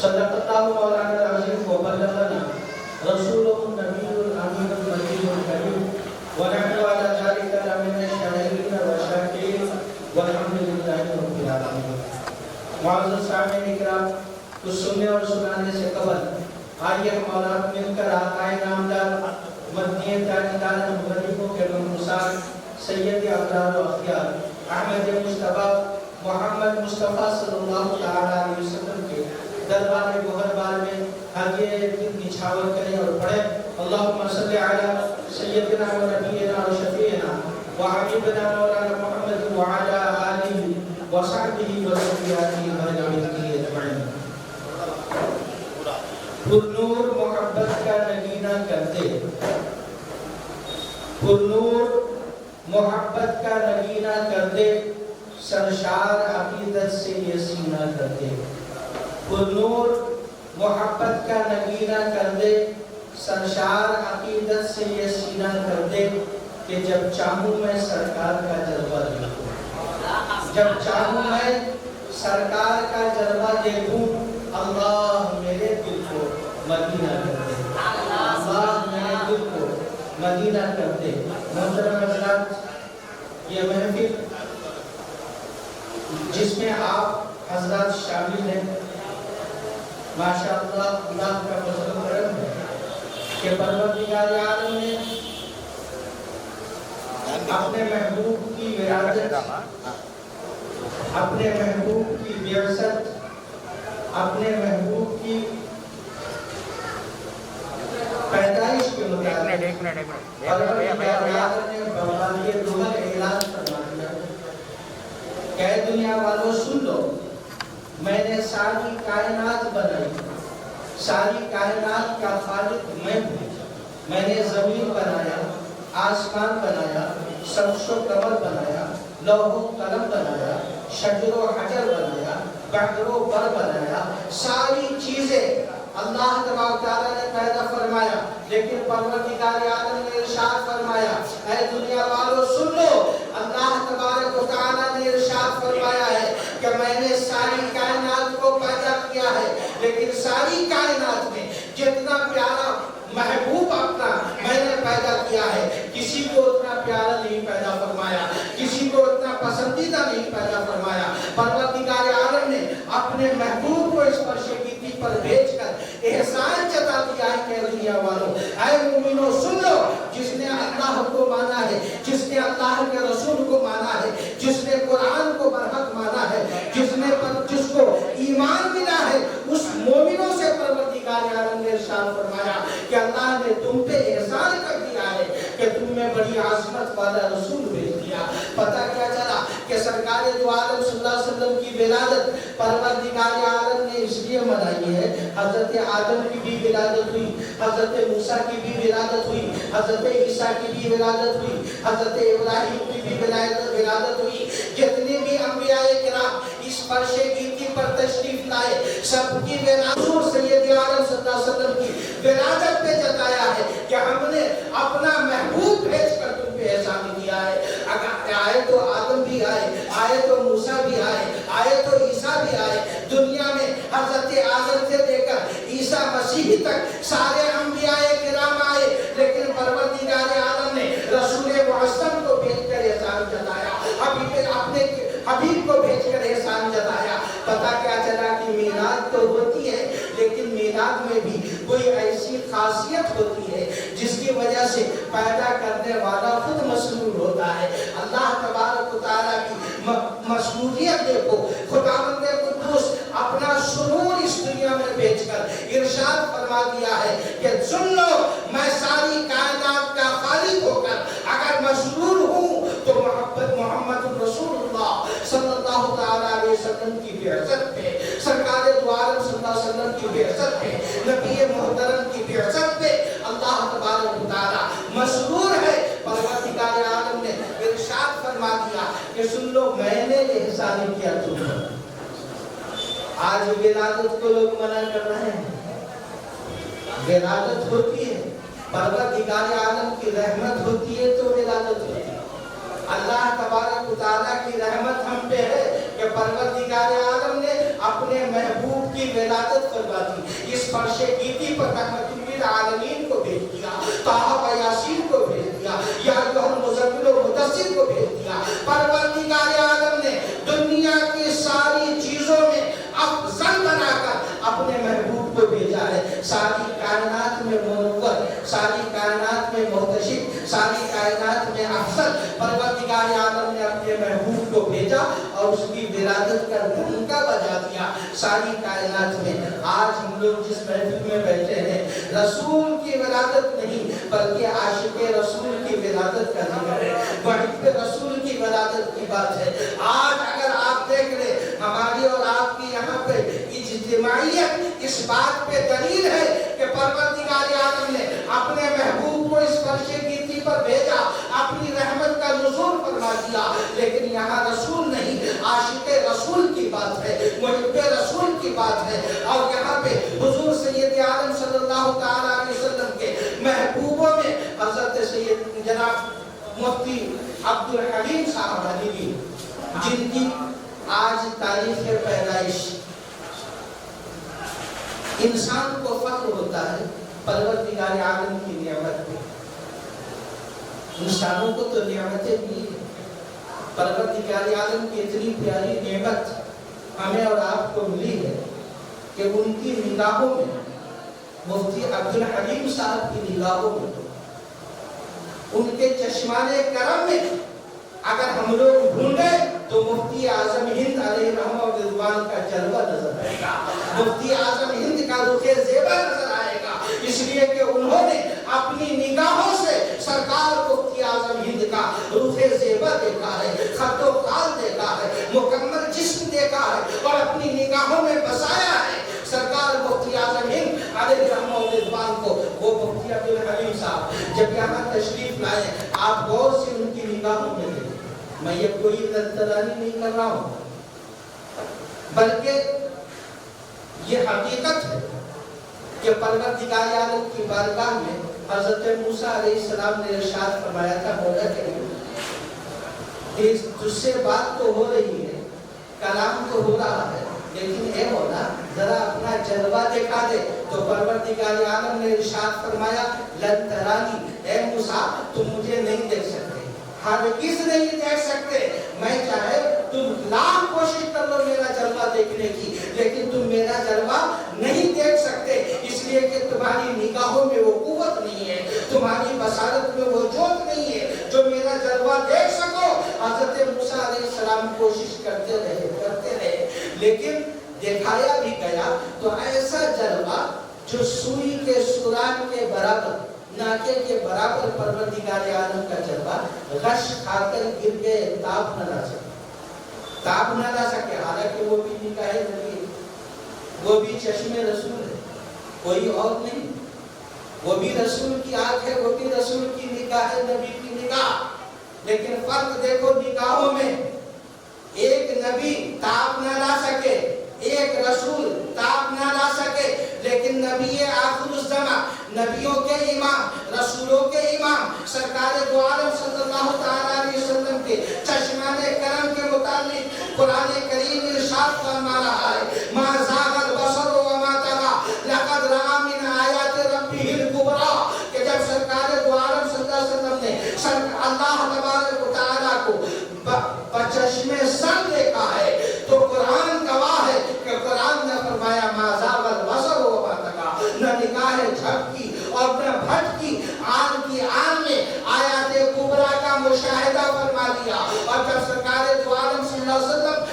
صدق اللہ مولانا العظیم و بلغنا رسولہ النبی الامین المجید الکریم ونحن على ذلك لمن الشاهدین والشاکرین والحمد للہ رب العالمین. معزز سامعین اکرام، کچھ سننے اور سنانے سے قبل آئیے ہم اور آپ مل کر آقائے نامدار مدنی تاجدار مغربوں کے منصار سید ابرار و اخیار احمد مصطفیٰ محمد مصطفیٰ صلی اللہ تعالیٰ علیہ وسلم کے دربار گوہربار میں حاجی دن نچھاور کریں اور پڑھیں. اللہم صلی علی سیدنا و نبینا و شفیعنا و حبیبنا مولانا محمد و علی آلہ و صحبہ و ذریاتہ اجمعین. پرنور محبت کا نگینہ کرتے، پرنور محبت کا نگینہ کرتے، سرشار عقیدت سے یہ سینہ کرتے. پرنور محبت کا نگینہ کرتے، سرشار عقیدت سے یہ سینہ کرتے کہ جب چاہوں میں سرکار کا جلوہ دیکھوں، جب چاہوں میں سرکار کا جلوہ دیکھوں، اللہ میرے دل کو مدینہ کر دے، اللہ میرے دل کو مدینہ کر دے. محترم حضرات، یہ محفل جس میں آپ حضرات شامل ہیں، ماشاءاللہ اللہ کا فضل و کرم ہے کہ پروردگار عالم نے اپنے محبوب کی ولادت، اپنے محبوب کی بعثت، اپنے محبوب کی پیدائش کے مطابق پروردگار عالم نے بوادی دہر اعلان فرما دیا کہ اے دنیا والوں سن لو، میں نے ساری کائنات بنائی، ساری کائنات کا خالق میں ہوں. میں نے زمین بنایا، آسمان بنایا، شمس و قمر بنایا، لوح و قلم بنایا، شجر و حجر بنایا، بحر و بر بنایا. ساری چیزیں اللہ تبارک و تعالیٰ نے پیدا فرمایا، لیکن پروردگار عالم نے ارشاد فرمایا اے دنیا والوں سن لو، اللہ تبارک و تعالیٰ نے ارشاد فرمایا ہے کہ میں نے ساری کائنات کو پیدا کیا ہے، لیکن ساری کائنات میں جتنا پیارا محبوب اپنا میں نے پیدا کیا ہے، کسی کو اتنا پیارا نہیں پیدا فرمایا، کسی کو اتنا پسندیدہ نہیں پیدا فرمایا. پروردگار عالم نے اپنے محبوب کو اس فرش گیتی پر بھیج کر احسان جتا دیا ہے کہ دنیا والوں، اے مومنوں سن لو، جس نے اللہ کو مانا ہے، جس نے اللہ کے رسول کو مانا ہے، جس نے قرآن کو برحق مانا ہے، جس کو ایمان ملا ہے، اس مومنوں سے پروردگار عالم نے ارشاد فرمایا کہ اللہ نے تم پہ احسان کر دیا ہے کہ تم میں بڑی عظمت والا رسول بھیج دیا. پتہ کیا چلا کہ سرکار دو عالم صلی اللہ علیہ وسلم کی ولادت پروردگار عالم نے اس لیے منائی ہے. حضرت آدم کی بھی ولادت ہوئی، حضرت موسیٰ کی بھی ولادت ہوئی، حضرت عیسیٰ کی بھی ولادت ہوئی، حضرت ابراہیم کی بھی ولادت ہوئی. جتنے بھی انبیاء کرام اس فرش گیتی پر تشریف لائے، سب کی ولادت سید عالم صلی اللہ علیہ وسلم کی ولادت پہ جتایا ہے کہ ہم نے اپنا محبوب بھیج کر تم پہ احسان کیا ہے. اگر آئے تو آدم بھی آئے تو موسیٰ بھی آئے تو عیسیٰ بھی آئے. دنیا میں حضرت آدم سے لے کر عیسیٰ مسیح تک سارے انبیاء کرام آئے، لیکن پروردگار عالم نے رسول معظم کو بھیج کر احسان جتایا، اپنے حبیب کو بھیج کر احسان جتایا. پتہ کیا چلا کہ میلاد تو ہوتی ہے، لیکن میلاد میں بھی کوئی ایسی خاصیت ہوتی ہے جس کی وجہ سے پیدا کرنے والا خود مسرور ہوتا ہے. اللہ تبارک و تعالیٰ کی مسروریت دیکھو، خداوند قدوس اپنا سرور اس دنیا میں بھیج کر ارشاد فرما دیا ہے کہ سن لو، میں ساری کائنات کا خالق ہو کر اگر مسرور ہوں تو محمد رسول اللہ صلی اللہ تعالیٰ علیہ وسلم کی بعثت پہ، سرکار دو عالم صلی اللہ علیہ وسلم کی بعثت پہ، نبی محترم کی بعثت پہ اللہ تبارک و تعالیٰ مسرور ہے. پروردگار عالم نے ارشاد فرما دیا کہ سن لو، میں نے احسان کیا تم پر. آج ولادت کو لوگ منع کر رہے ہیں. ولادت ہوتی ہے، پروردگار عالم کی رحمت ہوتی ہے تو ولادت ہوتی ہے. اللہ تبارک و تعالیٰ کی رحمت ہم پہ ہے کہ پروردگار عالم نے اپنے محبوب کی ولادت فرما دی، اس فرش گیتی پر رحمت للعالمین کو بھیج دیا، طٰہٰ و یاسین کو بھیج دیا، یا ایھا المزمل و مدثر کو بھیج دیا۔ پروردگار عالم نے دنیا کی ساری چیزوں میں افضل بنا کر اپنے محبوب کو بھیجا ہے۔ ساری کائنات میں منور، ساری کائنات میں محتشم، ساری کائنات میں افضل پروردگار عالم نے اپنے محبوب کو بھیجا اور اس کی ولادت کا ڈنکا بجا دیا ساری کائنات میں۔ آج ہم لوگ جس محفل میں بیٹھے ہیں، رسول کی ولادت نہیں بلکہ عاشق رسول کی ولادت کا ذکر ہے، محب رسول کی ولادت کی بات ہے۔ آج اگر آپ دیکھ لیں، ہماری اور آپ کی یہاں پہ اجتماعیت اس بات پہ دلیل ہے کہ پروردگار عالم نے اپنے محبوب کو اس فرش گیتی پر بھیجا، اپنی رحمت کا نزول فرما دیا، لیکن یہاں رسول نہیں، عاشق رسول کی بات ہے، محب رسول کی بات ہے۔ اور یہاں پہ حضور سید عالم صلی اللہ تعالیٰ علیہ وسلم کے محبوبوں میں حضرت سید جناب مفتی عبدالحلیم صاحب حلیمی، جن کی آج تاریخ پیدائش، انسان کو فخر ہوتا ہے پروردگار عالم کی نعمت پہ۔ انسانوں کو تو نعمتیں ملی ہیں، پروردگار عالم کی اتنی پیاری نعمت ہمیں اور آپ کو ملی ہے کہ ان کی نگاہوں میں، مفتی عبدالحلیم صاحب کی نگاہوں میں، ان کے چشمان کرم میں اگر ہم لوگ ڈھونڈے تو مفتی اعظم ہند علیہ رحمہ و رضوان کا جلوہ نظر آئے گا، مفتی اعظم ہند کا رخ زیبا نظر آئے گا، اس لیے کہ انہوں نے اپنی نگاہوں سے سرکار مفتی اعظم ہند کا رخ زیبا دیکھا ہے، خط و خال دیکھا ہے، مکمل جسم دیکھا ہے اور اپنی نگاہوں میں بسایا ہے سرکار مفتی اعظم ہند علیہ رحمہ و رضوان کو۔ وہ مفتی عبدالحلیم صاحب جب یہاں تشریف لائے، آپ غور سے ان کی نگاہوں میں دیکھیں، میں یہ کوئی دلدلائی نہیں کر رہا ہوں، بلکہ یہ حقیقت ہے کہ پروردگار عالم کی بارگاہ میں حضرت موسیٰ علیہ السلام نے ارشاد فرمایا تھا، مولا کریم تجھ سے بات تو ہو رہی ہے، کلام تو ہو رہا ہے، لیکن اے مولا ذرا اپنا جلوہ دکھا دے۔ تو پروردگار عالم نے ارشاد فرمایا، لن ترانی، اے موسیٰ تم مجھے نہیں دیکھ سکتے، ہرگز نہیں دیکھ سکتے، میں چاہے تم لاکھ کوشش کر لو میرا جلوہ دیکھنے کی، لیکن تم میرا جلوہ نہیں دیکھ سکتے، اس لیے کہ تمہاری نگاہوں میں وہ قوت نہیں ہے، تمہاری بصارت میں وہ جوت نہیں ہے جو میرا جلوہ دیکھ سکو۔ حضرت موسیٰ علیہ السلام کوشش کرتے رہے، لیکن دکھایا بھی گیا تو ایسا جلوہ جو سوئی کے سوراخ کے برابر، ناکے کے برابر پروردگار عالم کا جلوہ، غش کھا کر گر گئے، تاب نہ لا سکے، حالانکہ وہ بھی نگاہ نبی ہے، وہ بھی چشم رسول ہے، کوئی اور نہیں، وہ بھی رسول کی آنکھ ہے، وہ بھی رسول کی نگاہ ہے، نبی کی نگاہ، لیکن فرق دیکھو نگاہوں میں، ایک نبی تاب نہ لا سکے، ایک رسول تاب نہ لا سکے، لیکن نبی آخر الزمان، نبیوں کے امام، رسولوں کے امام، سرکار دو عالم صلی اللہ تعالیٰ علیہ وسلم کے چشمان کرم کے متعلق قرآن کریم ارشاد فرما رہا ہے، ما زاغ البصر وما طغى لقد رأى من آیات ربه الکبریٰ، کہ جب سرکار دو عالم صلی اللہ علیہ وسلم نے اللہ تبارک و تعالیٰ کو بچشم سر دیکھا ہے تو قرآن گواہ ہے کہ قرآن نے فرمایا ما زاغ البصر وما طغى، نہ نگاہ جھپکی اور نہ بھٹکی، آن کی آن میں آیات کبریٰ کا مشاہدہ فرما دیا۔ اور جب سرکار دو عالم صلی اللہ علیہ وسلم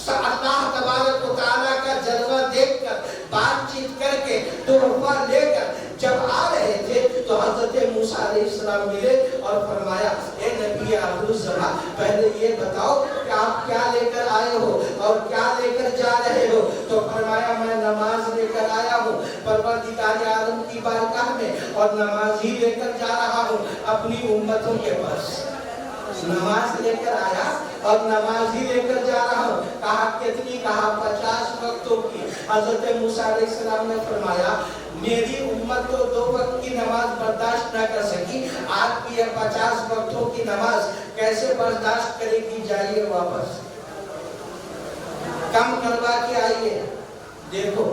اللہ تبارک و تعالیٰ کا جلوہ دیکھ کر، بات چیت کر کے، تحفہ لے کر جب آ رہے تھے تو حضرت موسیٰ علیہ السلام ملے اور فرمایا، اے نبی آخر الزمان، پہلے یہ بتاؤ کہ آپ کیا لے کر آئے ہو اور کیا لے کر جا رہے ہو؟ تو فرمایا، میں نماز لے کر آیا ہوں پروردگار عالم کی بارگاہ میں، اور نماز ہی لے کر جا رہا ہوں اپنی امتوں کے پاس۔ نماز لے کر آیا اور نماز ہی لے کر جا رہا ہوں۔ کہا کتنی؟ کہا 50 وقتوں کی۔ حضرت موسیٰ علیہ السلام نے فرمایا، میری امت تو 2 وقت کی نماز برداشت نہ کر سکی، آپ کی 50 وقتوں کی نماز کیسے برداشت کرے گی؟ جائیے واپس، کم کروا کے آئیے۔ دیکھو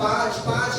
5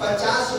50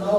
9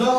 9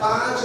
5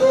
2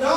9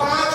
5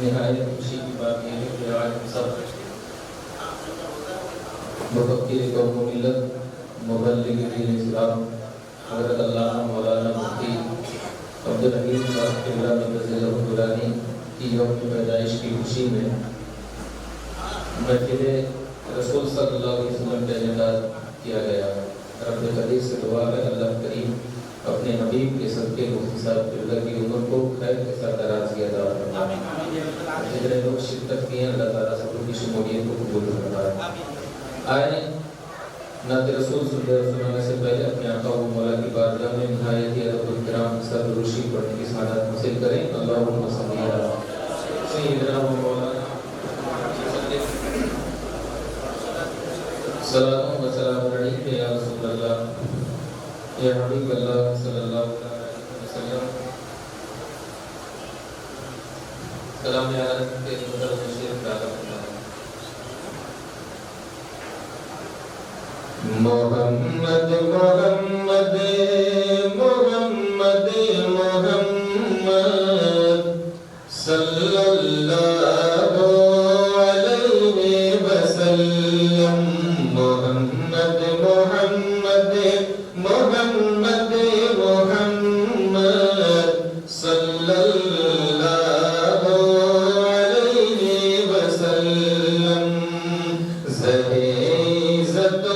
نہایت خوشی کی بات یہ ہے کہ آج ہم سب مفکر قوم و ملت مبلغ دین اسلام حضرت علامہ مولانا مفتی عبدالحکیم صاحب قبلہ مدثر الدورانی کی یوم پیدائش کی خوشی میں محفل رسول صلی اللہ علیہ وسلم کا انعقاد کیا گیا۔ رب قدیر سے دعا ہے اللہ کریم اپنے حبیب کے صدقے مفتی صاحب قبلہ کی عمر کو خیر کے ساتھ دراز کی عطا فرمائے۔ جتنے لوگ شرکت کیے اللہ تعالیٰ سب کی شمولیت کو قبول فرمائے۔ آئے نعت رسول صلی اللہ علیہ وسلم سے پہلے اپنے آقا و مولا کی بارگاہ میں نہایت ادب و احترام کے ساتھ روشی پڑھنے کی سعادت حاصل کریں۔ اللہم صلی علی سیدنا و مولانا صلاۃ و سلام علیک یا رسول اللہ یا حبیب اللہ صلی اللہ علیہ وسلم۔ سلام علیکم کے مدر مشیر دعوت محمد محمد محمد محمد صلی اللہ علیہ وسلم۔ محمد محمد محمد محمد صلی اللہ علیہ وسلم۔ زہے عزت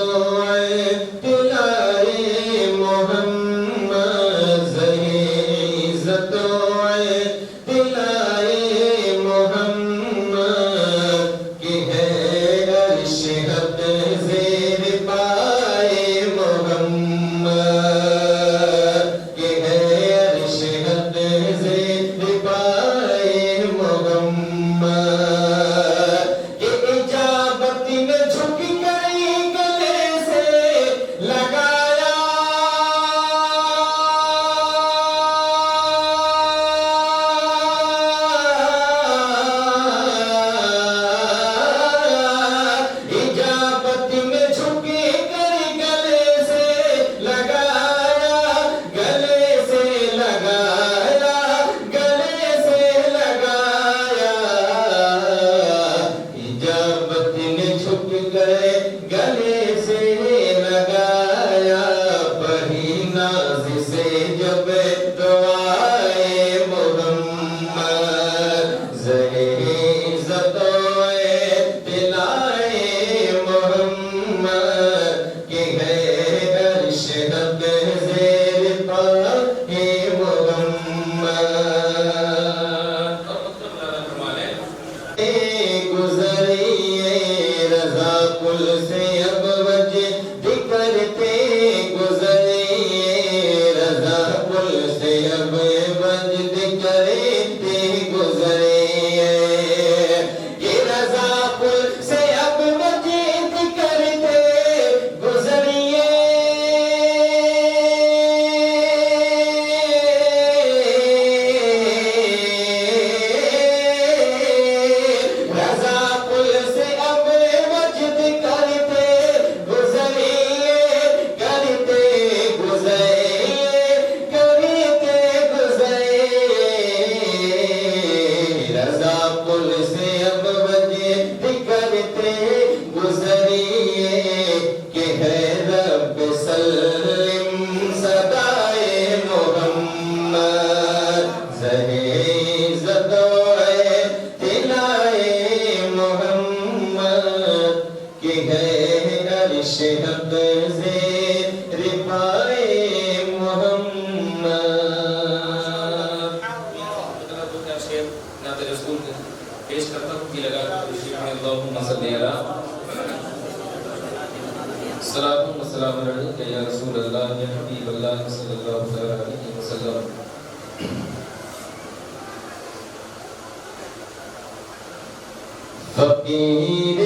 فقیر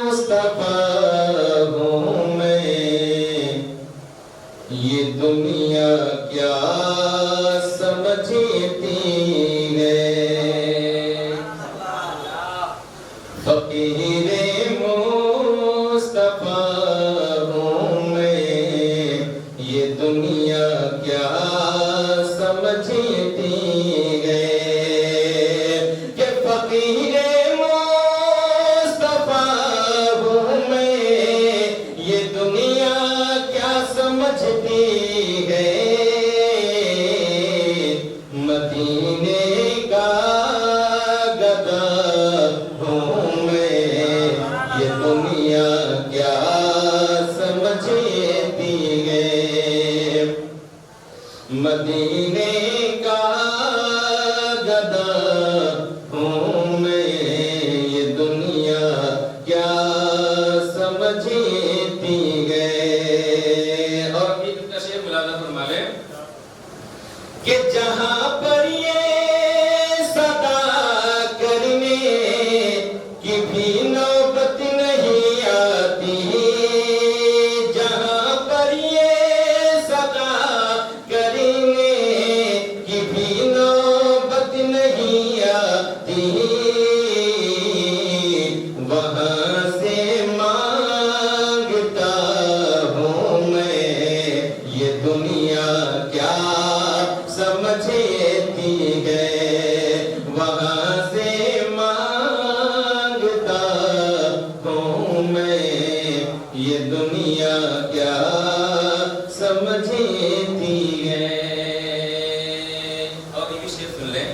مصطفیٰ ہوں میں، یہ دنیا کیا سمجھتی ہے۔ فقیر مصطفیٰ ہوں میں، یہ دنیا کیا سمجھتی ہے۔ سدا ہوں میں، یہ دنیا کیا سمجھتی گئے. اور ابھی کا شعر ملاحظہ فرما لیں کہ جہاں پر یہ صدا کرنے کی بھی نوبت نہیں آتی، جہاں پر یہ صدا کرنے کی بھی نوبت نہیں آتی، وہاں سے مانگتا ہوں میں، یہ دنیا کیا سمجھتی ہے، وہاں سے مانگتا ہوں میں، یہ دنیا کیا سمجھتی ہے. اور یہ بھی شعر سن لیں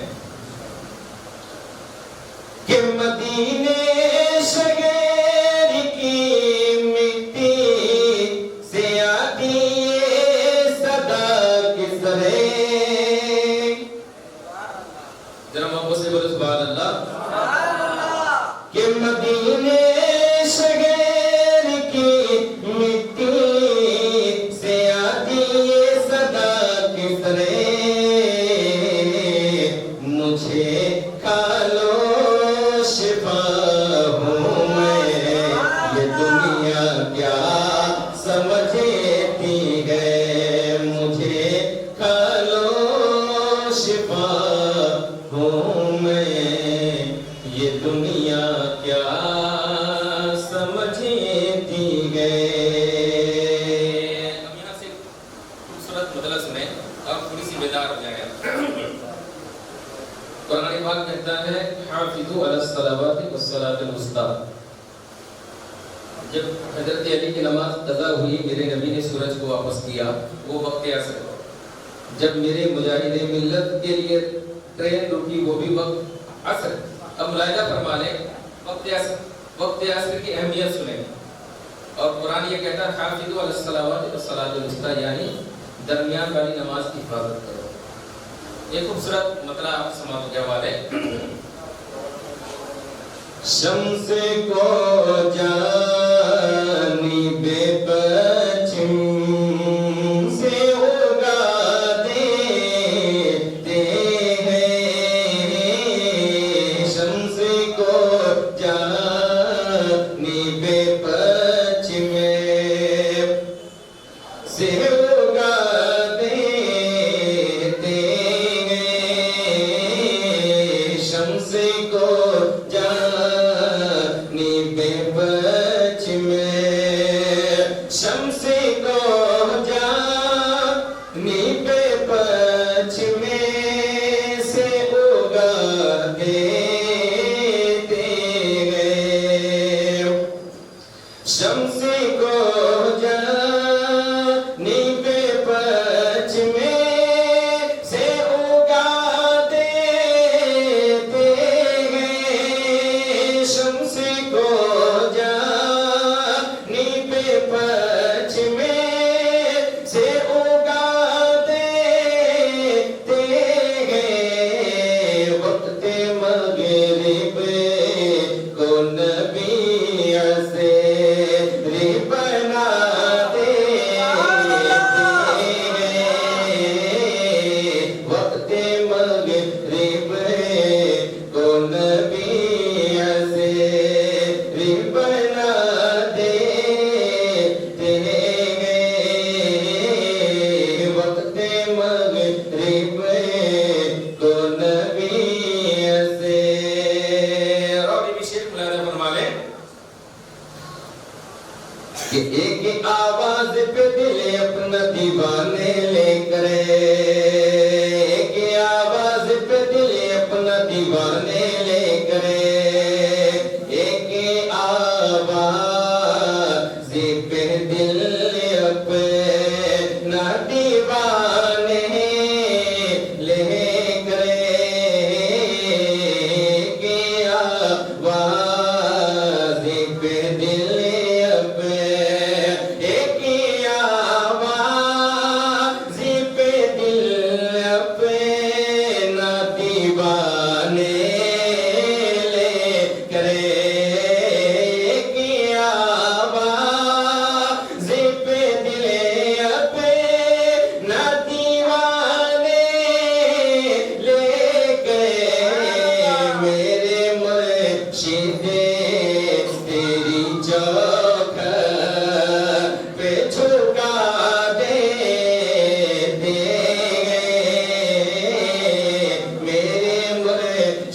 کہ مدینے شگیر کی مٹی سے آتی یہ صدا کس رے. ذرا محبت سے بولو سبحان اللہ. کہ مدینے شگیر کی مٹی سے آتی یہ صدا کس رے. مجھے کھالو شفا ہوں میں، یہ دنیا کیا سمجھتی ہے، مجھے کھالو شفا ہوں میں، یہ دنیا کیا سمجھتی ہے. اب یہاں سے خوبصورت مطلب سنیں، اب تھوڑی سی بیدار ہو جائیں. قرآن پاک کہتا ہے حافظوا علی الصلوات والصلاۃ الوسطیٰ. جب حضرت علی کی نماز قضا ہوئی، میرے نبی نے سورج کو واپس کیا، وہ وقت عصر. جب میرے مجاہد ملت کے لیے ٹرین رکی، وہ بھی وقت عصر. اب ملاحظہ فرما لیں وقت عصر کی اہمیت سنیں. اور قرآن یہ کہتا ہے حافظوا علی الصلوات والصلاۃ الوسطیٰ، یعنی درمیان والی نماز کی حفاظت کرو. ایک خوبصورت مطلب آپ سماعت کے حوالے. شمس کو جانب پچھم سے اگا دیتے ہیں، شمس کو جانب پچھم سے اگا دیتے ہیں، شمس کو شمس کو جانب پچھم سے اگا دیتے ہیں، شمس کو جانب پچھم سے اگا دیتے ہیں، شمس کو پچھم سے اگا دیتے ہیں، وقت مغرب کو نبی سے بنا دیتے ہیں، وقت مغرب کو نبی سے بنا کہ ایک آواز پہ دل اپنا دیوانے لے کرے، ایک آواز پہ دل اپنا دیوانے لے کرے، ایک آواز پہ دل اپنا دیوانے لے کرے، ایک آواز پہ دل دیوانے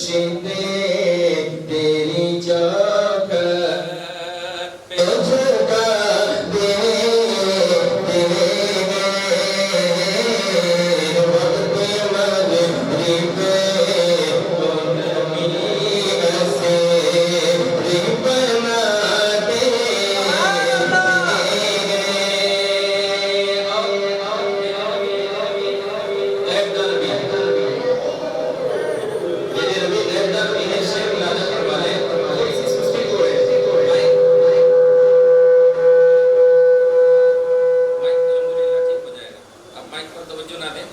خورشید تیری چاک جگہ دے وقت مغرب ایسے بنا دے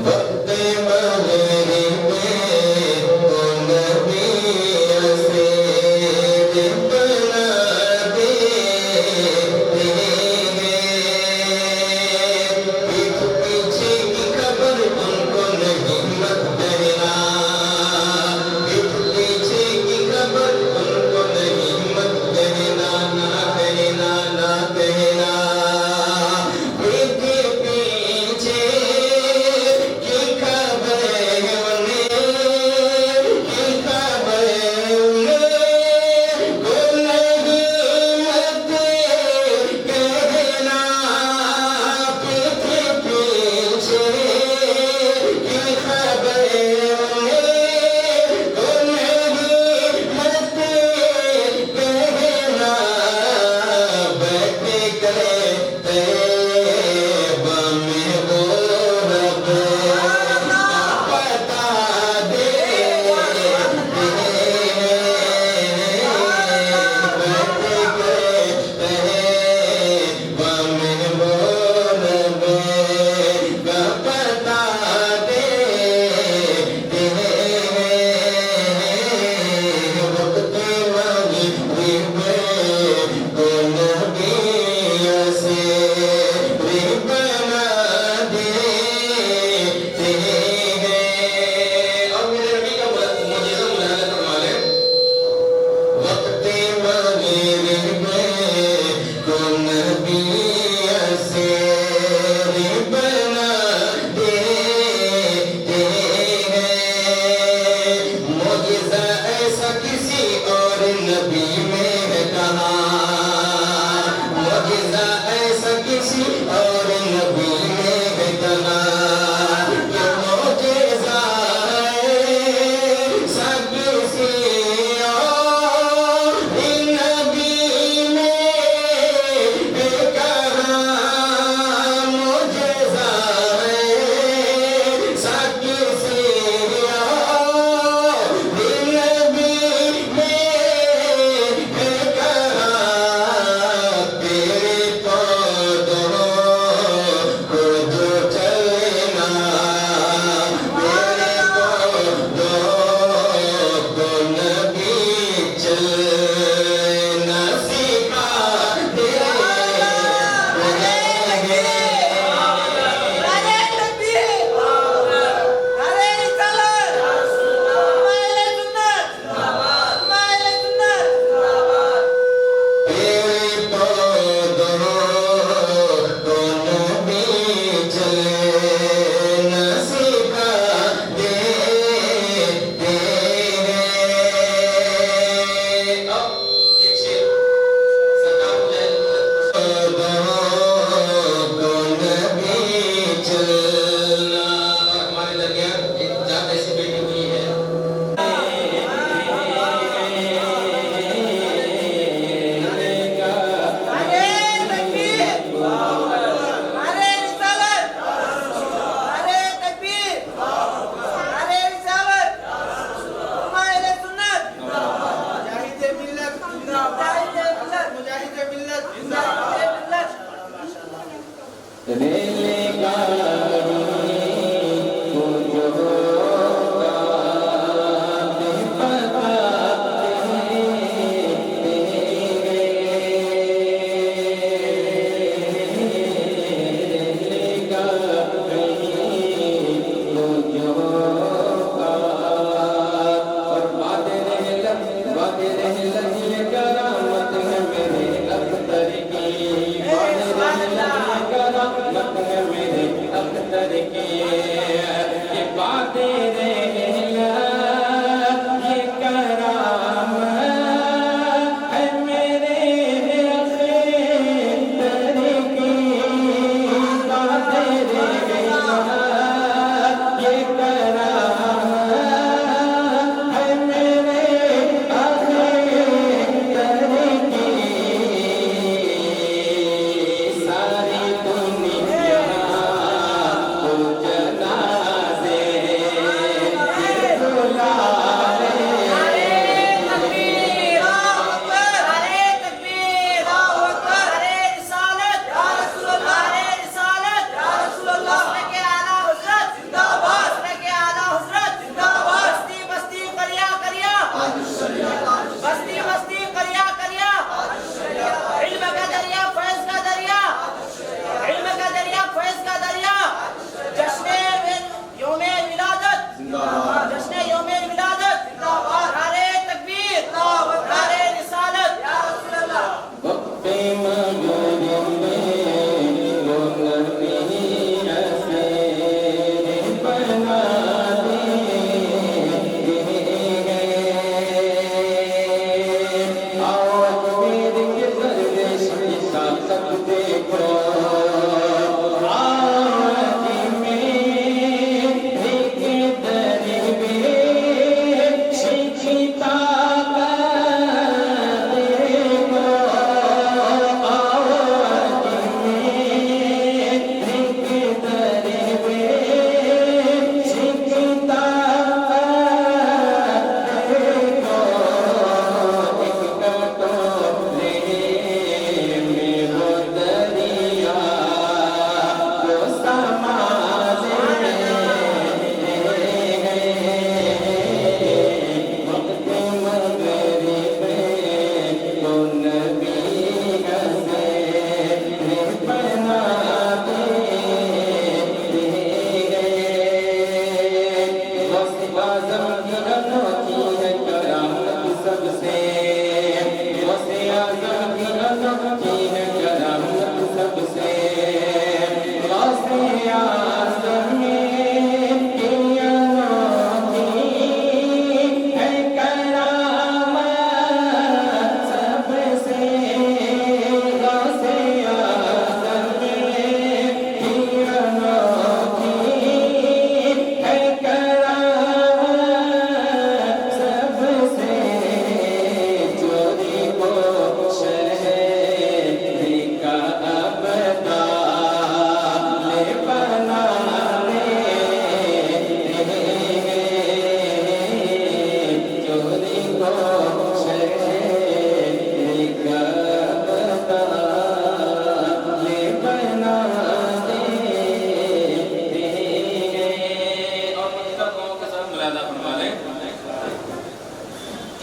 وقت مغرب نبی ایسے بنا دے پیٹھ پیچھے کی خبر ان کو نہیں مت دینا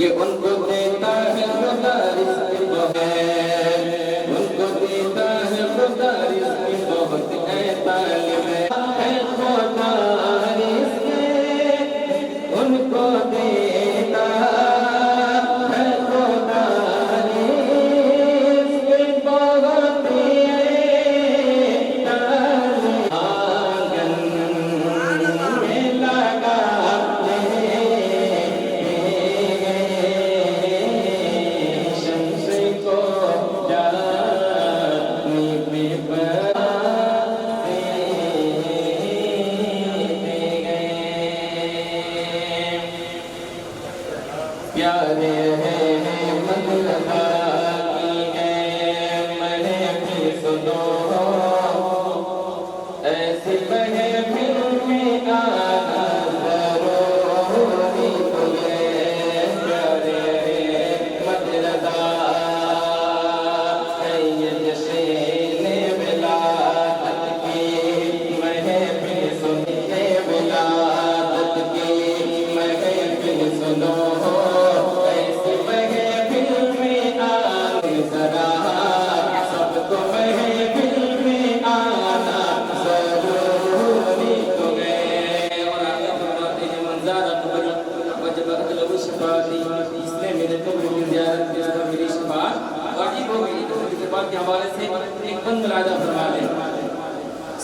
کہ ان کو دیتا ہے خدا رزق بہت، ان کو دیتا ہے خدا رزق بہت، اے طالب ہے خدا رزق ان کو دیتا ہے خدا رزق بہت، آنگن میں لگا پیارے ہیں مطلبہ کی ہے محفل سنو، ایسی محفل میں آنا ضروری تو ہے، پیارے ہیں مطلبہ ہے یہ جشن ولادت کی محفل سننے، ولادت کی محفل سنو، کے حوالے سے ایک بند ملاحظہ فرما لیں،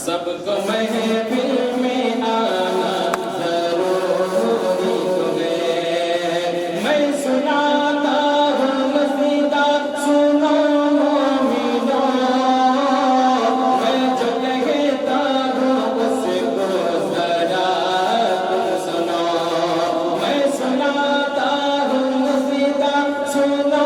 سب کو محفل میں آنا ضروری تو ہے، میں سناتا ہوں قصیدہ سنو مومنو، میں جو کہتا ہوں اس کو ذرا تم سنو، میں سناتا ہوں قصیدہ سنو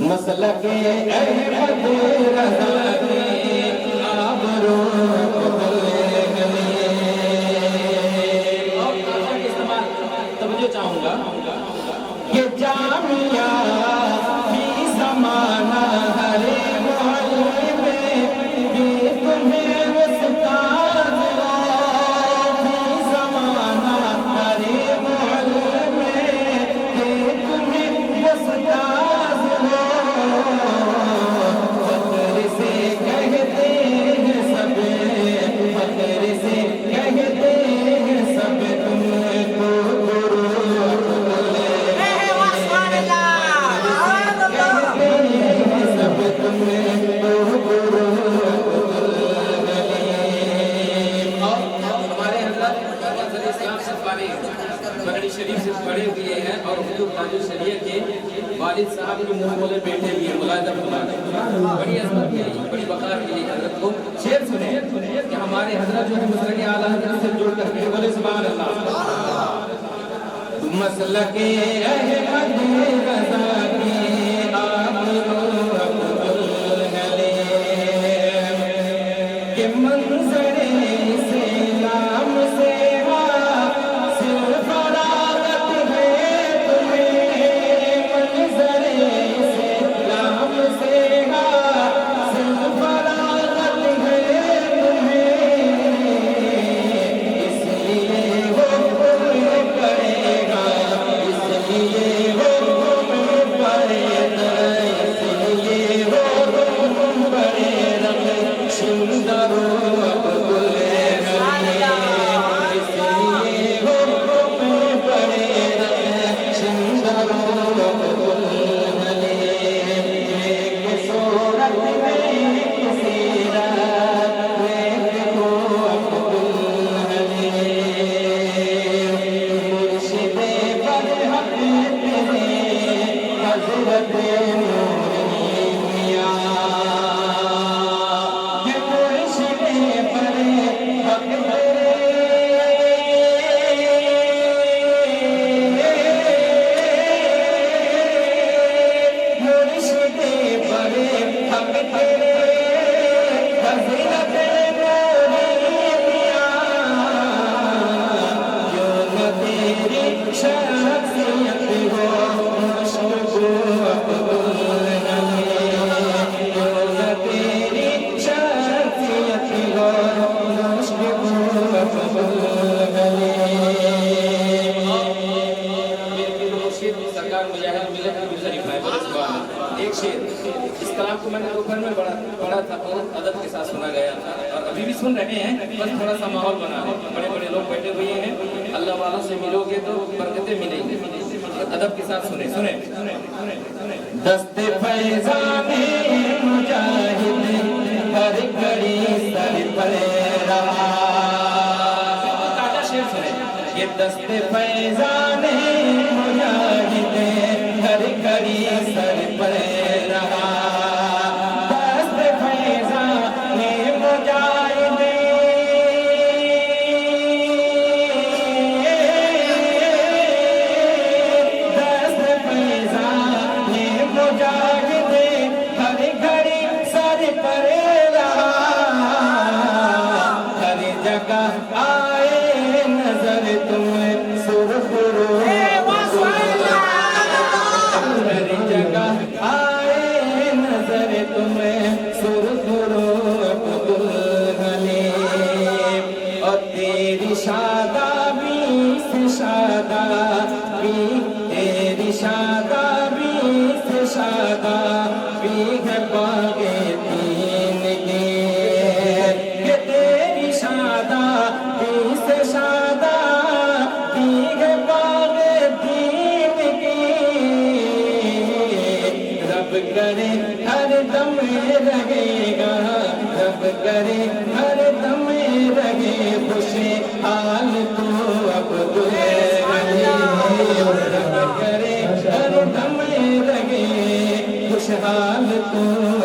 مسلک احمد رضا کے آبرو توجہ چاہوں گا یہ جامعہ بھی زمانہ ہر محل میں بھی تمہیں استاد بھی زمانہ ہر محل میں بھی تمہیں استاد فخر سے کہتے ہیں سب فخر سے کہتے ہیں سب تم کو بغڑی شریف سے پڑھے ہوئے ہیں اور حضور تاج الشریعہ کے والد صاحب کے منہ بولے بیٹھے ہوئے ہیں ملاحظہ فرمائیں بڑی عظمت کے لیے بڑی وقار کے لیے حضرت کو شعر سنیں کہ ہمارے حضرت جو ہے مسلک اعلیٰ حضرت سے جڑ کر کے بولے سبحان اللہ مسلک احمد رضا کے آبرو کہ منظر اسلام سے حاصل فراغت ہے تمہیں منظر اسلام سے حاصل فراغت ہے تمہیں اس لیے حکم پڑے گا اس لیے حکم پڑے گا اس لیے حکم پڑے گا سندر ایک شعر اس کلام کو میں نے دوپہر میں پڑھا تھا بہت ادب کے ساتھ سنا گیا تھا اور ابھی بھی سن رہے ہیں بس تھوڑا سا ماحول بنا ہے بڑے بڑے لوگ بیٹھے ہوئے ہیں اللہ والوں سے ملو گے تو برکتیں ملیں گی ادب کے ساتھ سنیں سنیں دست فیضان مجاہد ہر گھڑی سر پر رہا تازہ شعر سنیں یہ دست فیضان مجاہد ہر گھڑی سر پر رہا دست فیضان مجاہد دست فیضان مجاہد ہر گھڑی سر پر رہا ہر جگہ آئے نظر تمہیں سرخ رو ہر جگہ آئے نظر تمہیں سرخ رو دلہنے اور تیری شادابی سے شادابی تیری شادابی سے شادابی ہے باغ دین کے کہ تیری شادابی سے شادابی ہے باغ دین کی رب کرے ہر دم رہے گا رب کرے ہر دم رہے خوش حال تو اب رب کرے ہر دم رہے خوشحال تو